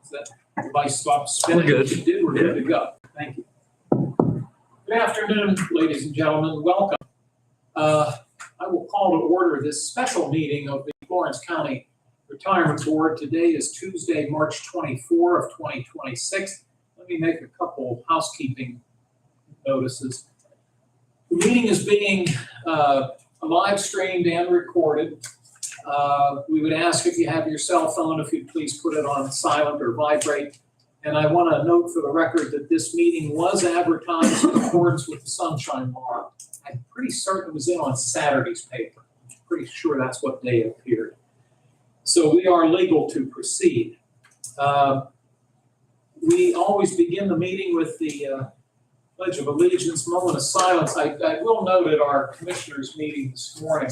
Is that device stopped spinning? We're good. If it did, we're good to go. Thank you. Good afternoon, ladies and gentlemen. Welcome. I will call to order this special meeting of the Florence County Retirement Board. Today is Tuesday, March 24 of 2026. Let me make a couple housekeeping notices. The meeting is being live streamed and recorded. We would ask if you have your cell phone, if you'd please put it on silent or vibrate. And I want to note for the record that this meeting was advertised in accordance with the Sunshine Law. I'm pretty certain it was in on Saturday's paper. I'm pretty sure that's what day it appeared. So we are legal to proceed. We always begin the meeting with the Pledge of Allegiance, moment of silence. I will note at our commissioners meeting this morning,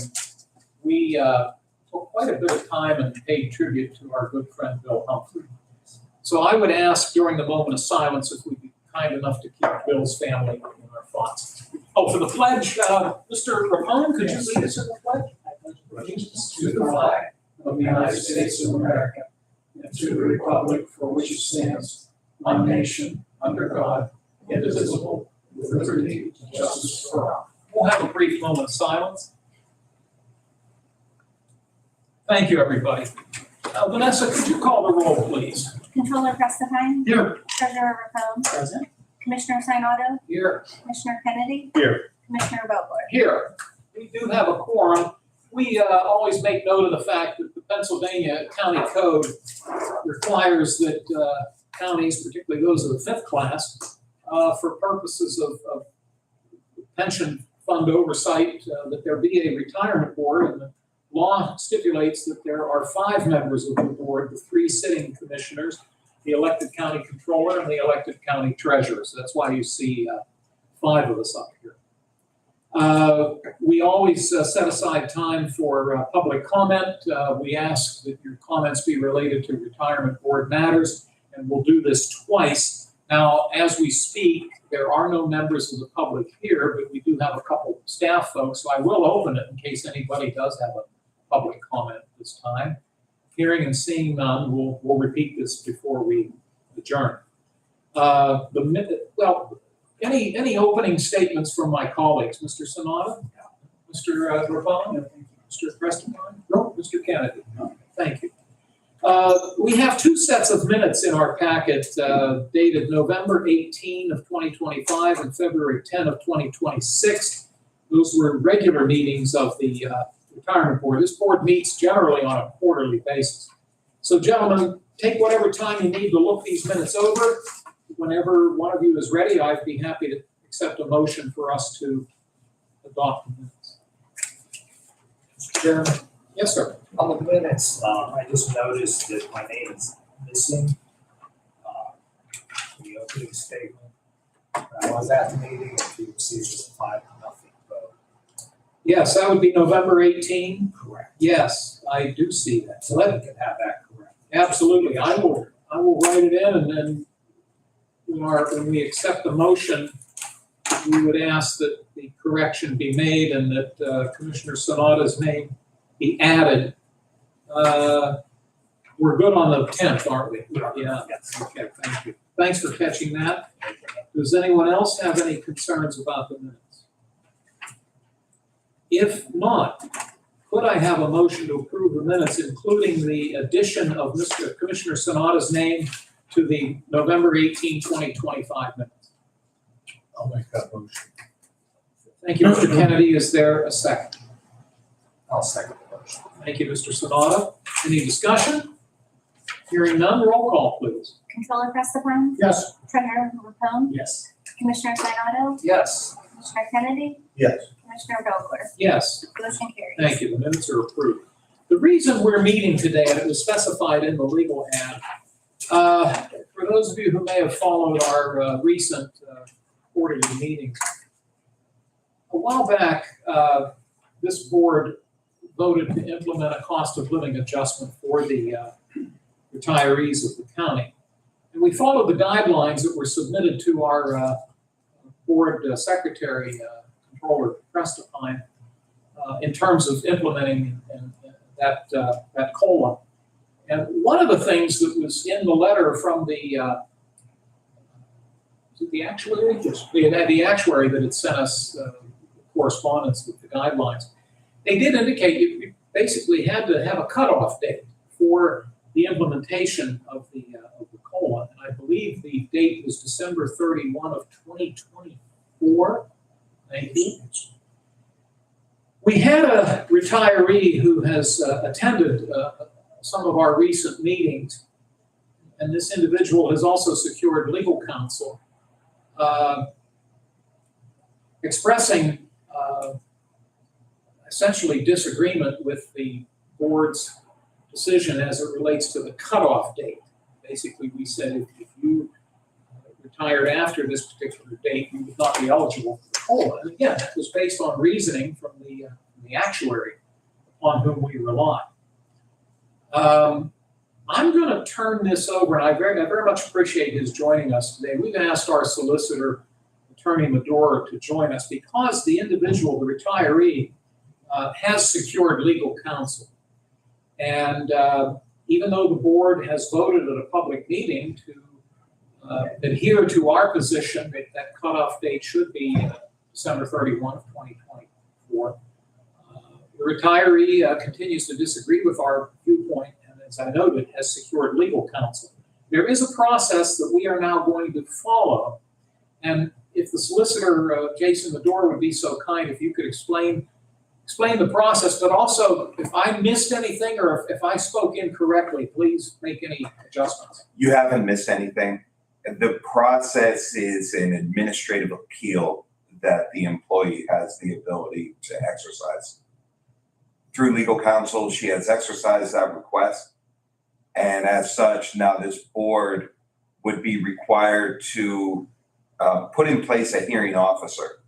we took quite a bit of time and paid tribute to our good friend Bill Humphrey. So I would ask during the moment of silence if we'd be kind enough to keep Bill's family in our thoughts. Oh, for the pledge, Mr. Ramon, could you lead us in the pledge? I pledge allegiance to the flag of the United States of America and to the republic for which it stands, one nation, under God, indivisible, with liberty and justice for all. We'll have a brief moment of silence. Thank you, everybody. Vanessa, could you call the roll, please? Controller Prestipine. Here. Treasurer Rapone. Present. Commissioner Sinata. Here. Commissioner Kennedy. Here. Commissioner Vogler. Here. We do have a quorum. We always make note of the fact that the Pennsylvania County Code requires that counties, particularly those of the fifth class, for purposes of pension fund oversight, that there be a retirement board. And the law stipulates that there are 5 members of the board, the 3 sitting commissioners, the elected county controller, and the elected county treasurer. So that's why you see 5 of us up here. We always set aside time for public comment. We ask that your comments be related to retirement board matters, and we'll do this twice. Now, as we speak, there are no members of the public here, but we do have a couple staff folks, so I will open it in case anybody does have a public comment this time. Hearing and seeing none, we'll repeat this before we adjourn. Any opening statements from my colleagues? Mr. Sinata? Mr. Rapone? Mr. Prestipine? No. Mr. Kennedy? No. Thank you. We have 2 sets of minutes in our packet dated November 18 of 2025 and February 10 of 2026. Those were regular meetings of the Retirement Board. This board meets generally on a quarterly basis. So gentlemen, take whatever time you need to look these minutes over. Whenever one of you is ready, I'd be happy to accept a motion for us to adopt the minutes. Mr. Chairman? Yes, sir. On the minutes, I just noticed that my name is missing. The opening statement. I was at the meeting and we received a 5-0 vote. Yes, that would be November 18. Correct. Yes, I do see that. So I can have that correct. Absolutely. I will write it in, and then when we accept the motion, we would ask that the correction be made and that Commissioner Sinata's name be added. We're good on the 10th, aren't we? Yeah. Yes. Okay, thank you. Thanks for catching that. Does anyone else have any concerns about the minutes? If not, could I have a motion to approve the minutes, including the addition of Mr. Commissioner Sinata's name to the November 18, 2025 minutes? I'll make that motion. Thank you, Mr. Kennedy. Is there a second? I'll second the motion. Thank you, Mr. Sinata. Any discussion? Hearing none, roll call, please. Controller Prestipine. Yes. Treasurer Rapone. Yes. Commissioner Sinata. Yes. Commissioner Kennedy. Yes. Commissioner Vogler. Yes. Motion carries. Thank you. The minutes are approved. The reason we're meeting today, and it was specified in the legal ad, for those of you who may have followed our recent quarterly meetings, a while back, this board voted to implement a cost of living adjustment for the retirees of the county. And we followed the guidelines that were submitted to our board secretary, Controller Prestipine, in terms of implementing that COLA. And one of the things that was in the letter from the, is it the actuary? Yes, the actuary that had sent us correspondence with the guidelines, they did indicate you basically had to have a cutoff date for the implementation of the COLA. And I believe the date was December 31 of 2024, maybe. We had a retiree who has attended some of our recent meetings, and this individual has also secured legal counsel, expressing essentially disagreement with the board's decision as it relates to the cutoff date. Basically, we said if you retired after this particular date, you would not be eligible for the COLA. And again, that was based on reasoning from the actuary upon whom we rely. I'm going to turn this over, and I very much appreciate his joining us today. We've asked our solicitor, Attorney Medora, to join us because the individual, the retiree, has secured legal counsel. And even though the board has voted at a public meeting to adhere to our position that that cutoff date should be December 31 of 2024, the retiree continues to disagree with our viewpoint, and as I noted, has secured legal counsel. There is a process that we are now going to follow, and if the solicitor, Jason Medora, would be so kind, if you could explain the process, but also if I missed anything or if I spoke incorrectly, please make any adjustments. You haven't missed anything. The process is an administrative appeal that the employee has the ability to exercise. Through legal counsel, she has exercised that request. And as such, now this board would be required to put in place a hearing officer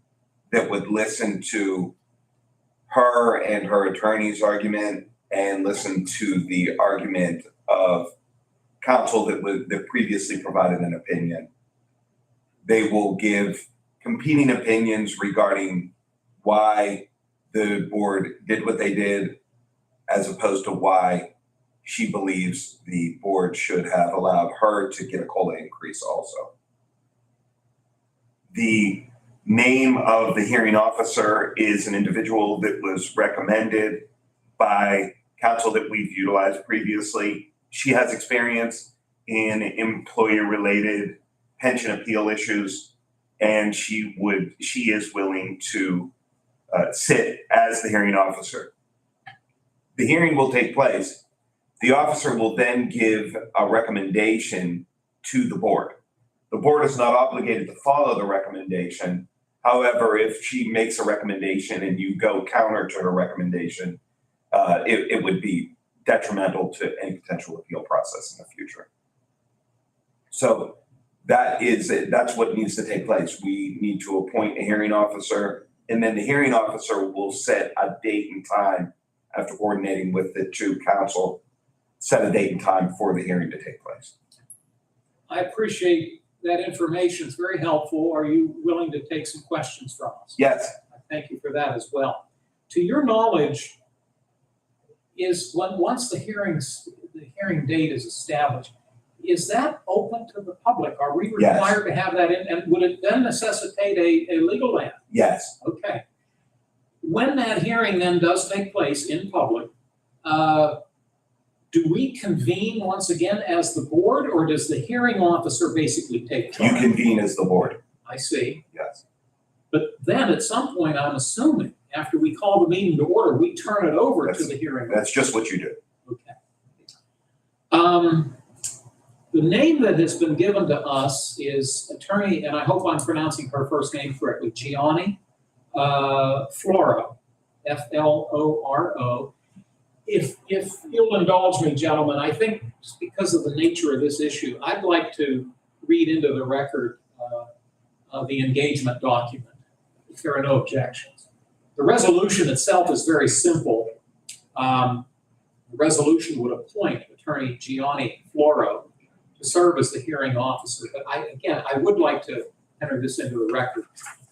that would listen to her and her attorney's argument and listen to the argument of counsel that previously provided an opinion. They will give competing opinions regarding why the board did what they did, as opposed to why she believes the board should have allowed her to get a COLA increase also. The name of the hearing officer is an individual that was recommended by counsel that we've utilized previously. She has experience in employer-related pension appeal issues, and she is willing to sit as the hearing officer. The hearing will take place. The officer will then give a recommendation to the board. The board is not obligated to follow the recommendation. However, if she makes a recommendation and you go counter to her recommendation, it would be detrimental to any potential appeal process in the future. So that's what needs to take place. We need to appoint a hearing officer, and then the hearing officer will set a date and time after coordinating with the two counsel, set a date and time for the hearing to take place. I appreciate that information. It's very helpful. Are you willing to take some questions from us? Yes. I thank you for that as well. To your knowledge, once the hearing date is established, is that open to the public? Are we required to have that in? And would it then necessitate a legal ad? Yes. Okay. When that hearing then does take place in public, do we convene once again as the board, or does the hearing officer basically take charge? You convene as the board. I see. Yes. But then at some point, I'm assuming, after we call the meeting to order, we turn it over to the hearing. That's just what you do. Okay. The name that has been given to us is attorney, and I hope I'm pronouncing her first name correctly, Gianni Floro, Floro. If you'll indulge me, gentlemen, I think just because of the nature of this issue, I'd like to read into the record the engagement document, if there are no objections. The resolution itself is very simple. The resolution would appoint Attorney Gianni Floro to serve as the hearing officer. But I would like to enter this into the record.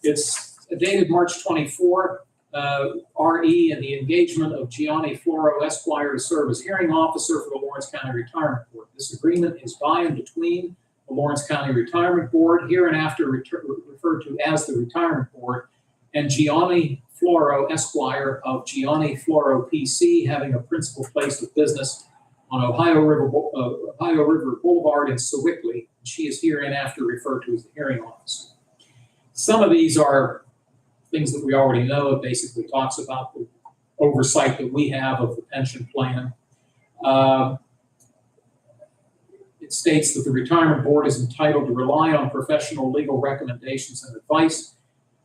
It's dated March 24, RE and the engagement of Gianni Floro Esquire to serve as hearing officer for the Lawrence County Retirement Board. This agreement is by and between the Lawrence County Retirement Board, hereinafter referred to as the Retirement Board, and Gianni Floro Esquire of Gianni Floro PC, having a principal place of business on Ohio River Boulevard in Sewickley. She is hereinafter referred to as the hearing officer. Some of these are things that we already know. It basically talks about the oversight that we have of the pension plan. It states that the retirement board is entitled to rely on professional legal recommendations and advice,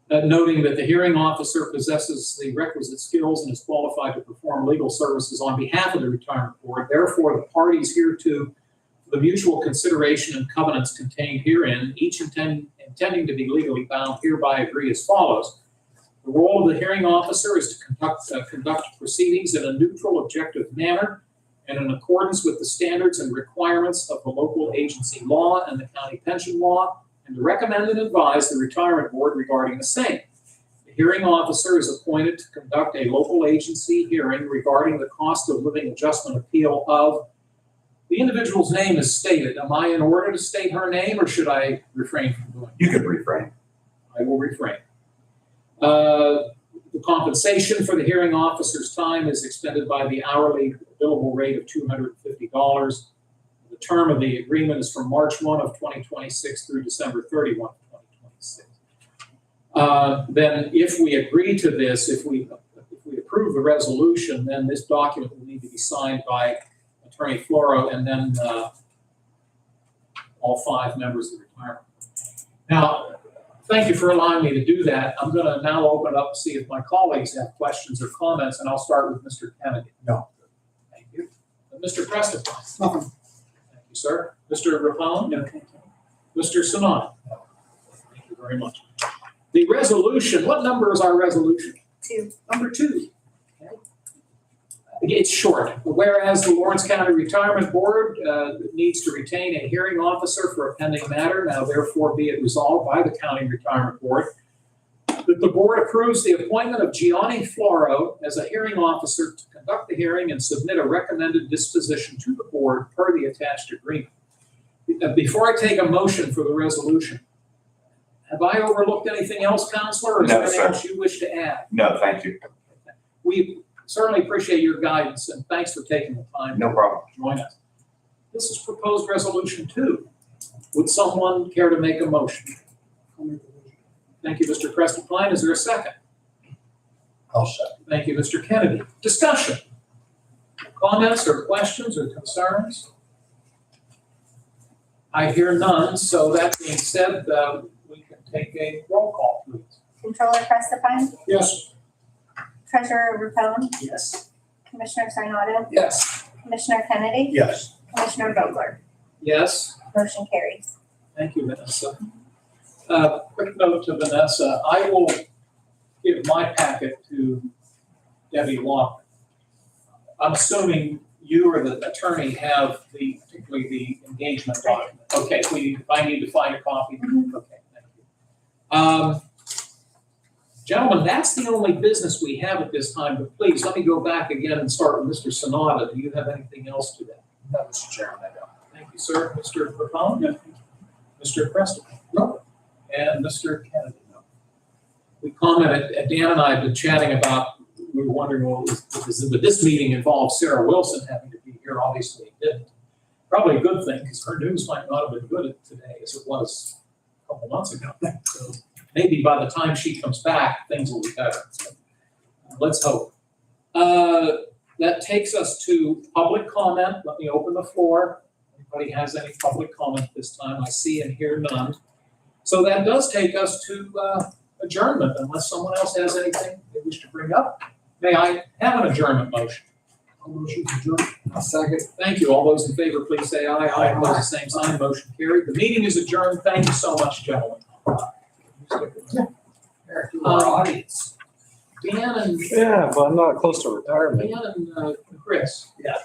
noting that the hearing officer possesses the requisite skills and is qualified to perform legal services on behalf of the retirement board. Therefore, the parties hereto, the mutual consideration and covenants contained herein, each intending to be legally bound, hereby agree as follows. The role of the hearing officer is to conduct proceedings in a neutral, objective manner and in accordance with the standards and requirements of the local agency law and the county pension law, and to recommend and advise the retirement board regarding the same. The hearing officer is appointed to conduct a local agency hearing regarding the cost of living adjustment appeal of the individual's name is stated. Am I in order to state her name, or should I refrain from doing You could refrain. I will refrain. The compensation for the hearing officer's time is expended by the hourly billable rate of $250. The term of the agreement is from March 1 of 2026 through December 31 of 2026. Then if we agree to this, if we approve the resolution, then this document will need to be signed by Attorney Floro and then all 5 members of the retirement. Now, thank you for allowing me to do that. I'm going to now open up to see if my colleagues have questions or comments, and I'll start with Mr. Kennedy. No. Thank you. Mr. Preston. Nothing. Thank you, sir. Mr. Rapone? No. Mr. Sanada? No. Thank you very much. The resolution, what number is our resolution? 2. Number 2. Okay. It's short. Whereas the Lawrence County Retirement Board needs to retain a hearing officer for a pending matter, now therefore be it resolved by the County Retirement Board that the board approves the appointment of Gianni Floro as a hearing officer to conduct the hearing and submit a recommended disposition to the board per the attached agreement. Before I take a motion for the resolution, have I overlooked anything else, Counselor, or is No, there anything sir. else you wish to add? No, thank you. We certainly appreciate your guidance, and thanks for taking the time No problem. to join us. This is proposed resolution 2. Would someone care to make a motion? Thank you, Mr. Preston Klein. Is there a second? I'll shut. Thank you, Mr. Kennedy. Discussion. Comments or questions or concerns? I hear none, so that being said, we can take a roll call, please. Controller Prestipine, Yes. Treasurer Rapone, Yes. Commissioner Sinata, Yes. Commissioner Kennedy, Yes. Commissioner Vogler. Yes. Motion carries. Thank you, Vanessa. Quick note to Vanessa, I will give my packet to Debbie Walker. I'm assuming you or the attorney have particularly the engagement document. Okay, if I need to find a copy, Mhm. okay, thank you. Gentlemen, that's the only business we have at this time, but please, let me go back again and start with Mr. Sanada. Do you have anything else to that? No, Mr. Chairman, I don't. Thank you, sir. Mr. Capone? Mr. Preston? No. And Mr. Kennedy? No. We commented, Dan and I have been chatting about, we were wondering, well, would this meeting involve Sarah Wilson having to be here? Obviously it didn't. Probably a good thing, because her news might not have been good today as it was a couple months ago. So maybe by the time she comes back, things will be better. So, let's hope. That takes us to public comment. Let me open the floor. Anybody has any public comment this time? I see and hear none. So that does take us to adjournment, unless someone else has anything they wish to bring up. May I have an adjournment motion? Motion to adjourn. A second. Thank you. All those in favor, please say aye. Aye. Opposed, the same sign. Motion carried. The meeting is adjourned. Thank you so much, gentlemen. Our audience. Dan and Yeah, but I'm not close to retirement. Dan and Chris. Yeah.